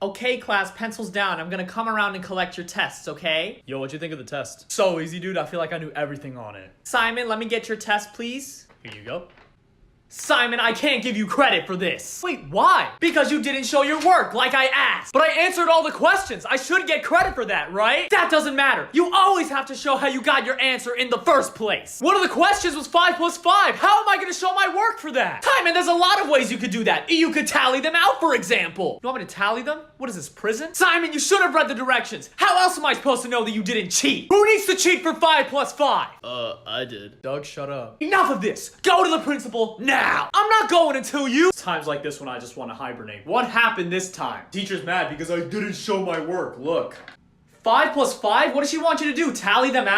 Okay, class, pencils down. I'm gonna come around and collect your tests, okay? Yo, what'd you think of the test? So easy, dude. I feel like I knew everything on it. Simon, let me get your test, please. Here you go. Simon, I can't give you credit for this. Wait, why? Because you didn't show your work like I asked. But I answered all the questions. I should get credit for that, right? That doesn't matter. You always have to show how you got your answer in the first place. One of the questions was 5 plus 5. How am I gonna show my work for that? Simon, there's a lot of ways you could do that. You could tally them out, for example. You want me to tally them? What is this, prison? Simon, you should have read the directions. How else am I supposed to know that you didn't cheat? Who needs to cheat for 5 plus 5? I did. Doug, shut up. Enough of this. Go to the principal now. I'm not going until you. Times like this when I just want to hibernate. What happened this time? Teacher's mad because I didn't show my work. Look. 5 plus 5? What does she want you to do? Tally them out?